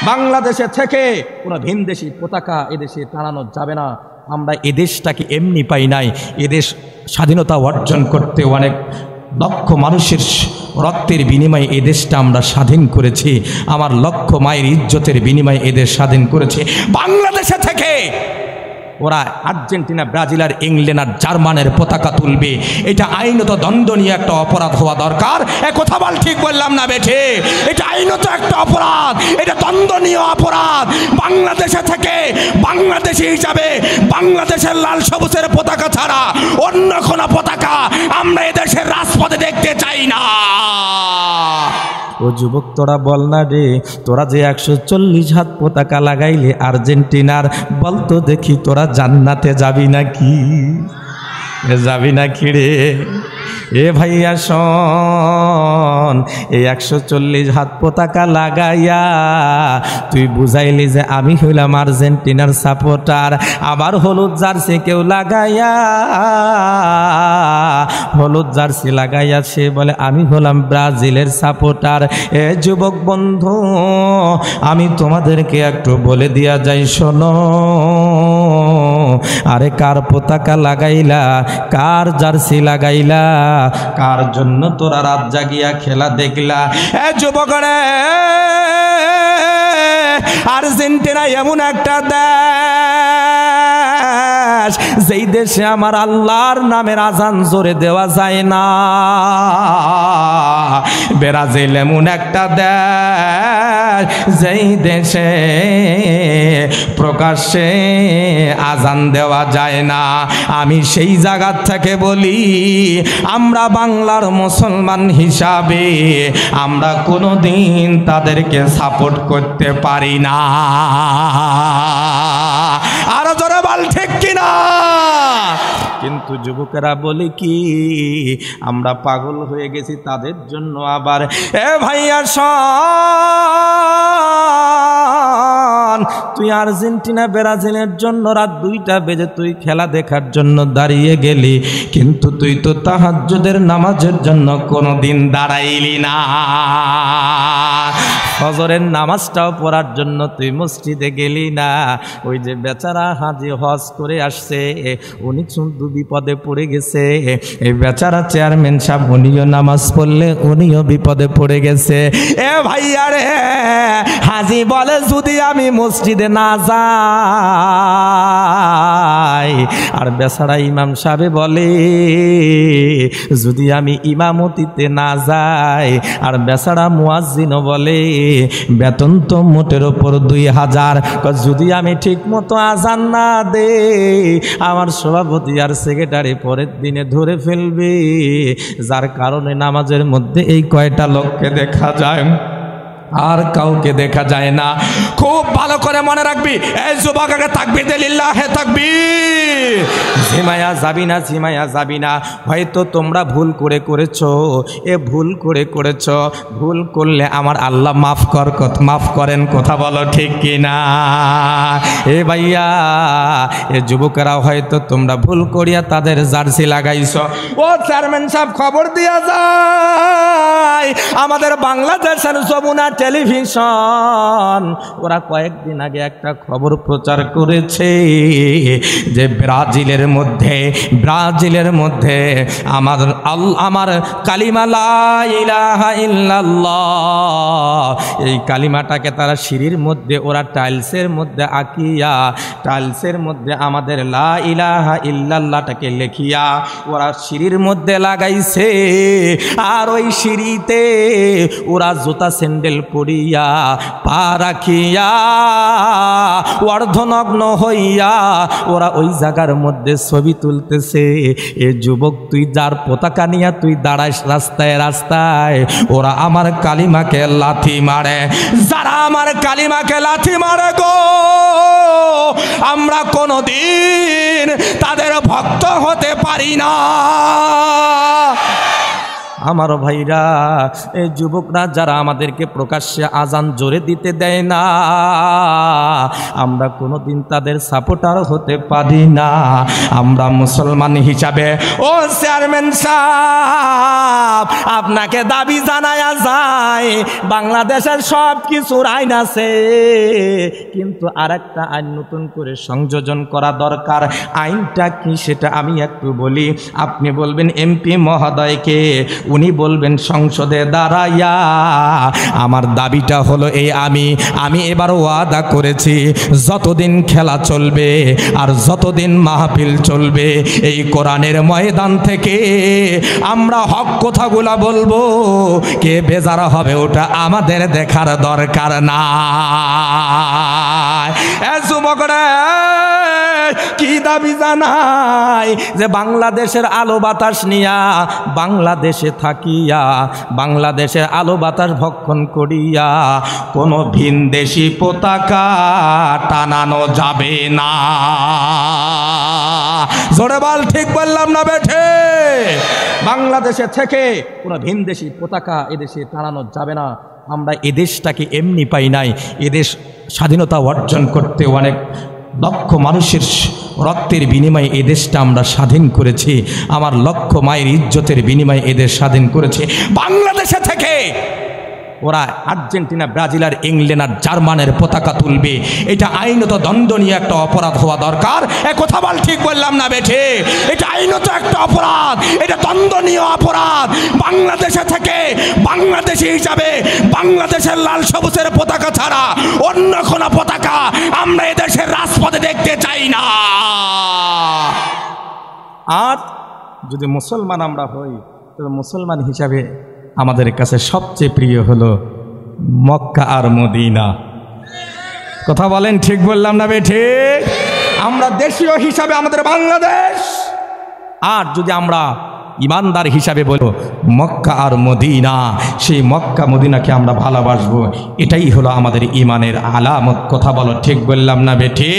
বাংলাদেশে থেকে কোনো ভিনদেশি পতাকা এদেশে টানানো যাবে না। আমরা এদেশটাকে এমনি পাই নাই, এদেশ স্বাধীনতা অর্জন করতে অনেক লক্ষ মানুষের রক্তের বিনিময়ে এদেশটা আমরা স্বাধীন করেছি। আমার লক্ষ মায়ের ইজ্জতের বিনিময়ে এদেশ স্বাধীন করেছে। বাংলাদেশে থেকে ওরা আর্জেন্টিনা, ব্রাজিল আর ইংল্যান্ড আর জার্মানের পতাকা তুলবে, এটা আইনত দণ্ডনীয় একটা অপরাধ হওয়া দরকার। কথা বল, ঠিক বললাম না বেঠে? এটা আইনত একটা অপরাধ, এটা দণ্ডনীয় অপরাধ। বাংলাদেশে থেকে বাংলাদেশি হিসাবে বাংলাদেশের লাল সবুজের পতাকা ছাড়া অন্য কোনো পতাকা আমরা এদেশের রাজপথে দেখতে চাই না। ও যুবক, তোরা বল না রে, তোরা যে 140 হাত পতাকা লাগাইলে আর্জেন্টিনার, বলতো দেখি তোরা জান্নাতে যাবি নাকি? যাবি নাকি রে? এ ভাইয়া শোন, এই 140 হাত পতাকা লাগাইয়া তুই বুঝাইলি যে আমি হইলাম আর্জেন্টিনার সাপোর্টার, আবার হলুদ জার্সি কেউ লাগাইয়া, হলুদ জার্সি লাগাইয়া সে বলে আমি হলাম ব্রাজিলের সাপোর্টার। এ যুবক বন্ধু, আমি তোমাদেরকে একটু বলে দিয়া যাই, শোনো, আরে কার পতাকা লাগাইলা, কার জার্সি লাগাইলা, কার জন্য তোরা রাত জাগিয়া খেলা দেখলা? এ যুবক রে, আর্জেন্টিনা এমন একটা দেশ যেই দেশে আমার আল্লাহর নামের আজান জোরে দেওয়া যায় না। ব্রাজিল এমন একটা দেশ যেই দেশে প্রকাশ্যে আজান দেওয়া যায় না। আমি সেই জায়গা থেকে বলি, আমরা বাংলার মুসলমান হিসাবে আমরা কোনোদিন তাদেরকে সাপোর্ট করতে পারি না। আরো জোরে বল, ঠিক কিনা? কিন্তু যুবকেরা বলে কি, আমরা পাগল হয়ে গেছি তাদের জন্য। আবার এ ভাইয়া শোন, তুই আর্জেন্টিনা ব্রাজিলের জন্য রাত 2টা বেজে তুই খেলা দেখার জন্য দাঁড়িয়ে গেলি, কিন্তু তুই তো তাহাজ্জুদের নামাজের জন্য কোনোদিন দাঁড়াইলি না। ফজরের নামাজটাও পড়ার জন্য তুই মসজিদে গেলি না। ওই যে বেচারা হাজি হজ করে আসছে, উনি শুধু বিপদে পড়ে গেছে। এই বেচারা চেয়ারম্যান সাহেব, উনিও নামাজ পড়লে উনিও বিপদে পড়ে গেছে। এ ভাইয়া রে, হাজি বলে যদি আমি মসজিদে না যাই, আর বেচারা ইমাম সাহেব বলে যদি আমি ইমামতিতে না যাই, আর বেচারা মুয়াজ্জিনও বলে বেতন তো মোটের ওপর 2000, যদি আমি ঠিক মতো আজান না দে আমার সভাপতি আর সেক্রেটারি পরের দিনে ধরে ফেলবে। যার কারণে নামাজের মধ্যে এই কয়টা লোককে দেখা যায়, আর কাউকে দেখা যায় না। খুব ভালো করে মনে রাখবি, এই যুবক, আগে তাকবীর দে, লিল্লাহে তাকবীর। ঝিমায়া যাবি না, ঝিমায়া যাবি না। হয়তো তোমরা ভুল করে করেছো, এ ভুল করে করেছো, ভুল করলে আমার আল্লাহ মাফ করেন। কথা বলো, ঠিক কিনা? এ ভাইয়া, এ যুবকেরা হয়তো তোমরা ভুল করিয়া তাদের জার্সি লাগাইছো। ও চেয়ারম্যান সাহেব, খবর দিয়া যায় আমাদের বাংলাদেশের যমুনা টেলিভিশন, ওরা কয়েকদিন আগে একটা খবর প্রচার করেছে যে ব্রাজিলের মধ্যে আমার কালিমা লা ইলাহা ইল্লাল্লাহ, এই কালিমাটাকে তারা সিঁড়ির মধ্যে, ওরা টাইলসের মধ্যে আঁকিয়া, টাইলসের মধ্যে আমাদের লা ইলাহা ইল্লাল্লাহটাকে লেখিয়া ওরা সিঁড়ির মধ্যে লাগাইছে। আর ওই সিঁড়িতে ওরা জুতা স্যান্ডেল পরিয়া, পা রাখিয়া, অর্ধনগ্ন হইয়া ওরা ওই জায়গার মধ্যে ছবি তুলতেছে। এ যুবক, তুই যার পতাকা নিয়ে তুই দাঁড়াইস রাস্তায় রাস্তায়, ওরা আমার কালিমাকে লাথি মারে। যারা আমার কালিমাকে লাথি মারে গো, আমরা কোনোদিন তাদের ভক্ত হতে পারি না। আমার ভাইরা, এই যুবকরা যারা আমাদেরকে প্রকাশ্যে আজান জোরে দিতে দেয় না, আমরা কোনোদিন তাদের সাপোর্টার হতে পারি না। আমরা মুসলমান হিসাবে, ও চেয়ারম্যান সাহেব, আপনাকে দাবি জানায়া যায়, বাংলাদেশের সব কিছুর আইন আছে, কিন্তু আরেকটা আইন নতুন করে সংযোজন করা দরকার। আইনটা কি সেটা আমি একটু বলি, আপনি বলবেন এমপি মহোদয়কে, উনি বলবেন সংসদে দাঁড়াইয়া, আমার দাবিটা হলো এই, আমি এবার ওয়াদা করেছি যতদিন খেলা চলবে আর যতদিন মাহফিল চলবে, এই কোরআনের ময়দান থেকে আমরা হক কথাগুলা বলবো, কে বেজারা হবে ওটা আমাদের দেখার দরকার না। যুবকরা কি দাবি জানাই, যে বাংলাদেশের আলো বাতাস নিয়া, বাংলাদেশে থাকিয়া, বাংলাদেশের আলো বাতাস ভক্ষণ করিয়া কোনো ভিনদেশি পতাকা টানানো যাবে না। জোরে বল, ঠিক বললাম না বেঠে? বাংলাদেশে থেকে কোনো ভিনদেশি পতাকা এদেশে টানানো যাবে না। আমরা এদেশটাকে এমনি পাই নাই, এদেশ স্বাধীনতা অর্জন করতে অনেক লক্ষ মানুষের রক্তের বিনিময়ে এদেশটা আমরা স্বাধীন করেছি, আমার লক্ষ মায়ের ইজ্জতের বিনিময়ে এদেশ স্বাধীন করেছে। বাংলাদেশে থেকে ওরা আর্জেন্টিনা, ব্রাজিল আর ইংল্যান্ড আর জার্মানের পতাকা তুলবে, এটা আইনত দণ্ডনীয় একটা অপরাধ হওয়া দরকার। কথা বল, ঠিক বললাম না বেঠে? এটা আইনত একটা অপরাধ, এটা দণ্ডনীয় অপরাধ। বাংলাদেশে থেকে বাংলাদেশি হিসাবে বাংলাদেশের লাল সবুজের পতাকা ছাড়া অন্য কোনো পতাকা আমরা এদেশের রাজপথে দেখতে চাই না। আর যদি মুসলমান আমরা হই, তবে মুসলমান হিসাবে আমাদের কাছে সবচেয়ে প্রিয় হলো মক্কা আর মদিনা। কথা বলেন, ঠিক বললাম না বেঠে? আমরা দেশীয় হিসাবে আমাদের বাংলাদেশ, আর যদি আমরা ইমানদার হিসাবে বলো মক্কা আর মদিনা, সেই মক্কা মদিনাকে আমরা ভালোবাসবো, এটাই হলো আমাদের ইমানের আলামত। কথা বলো, ঠিক বললাম না বেঠে?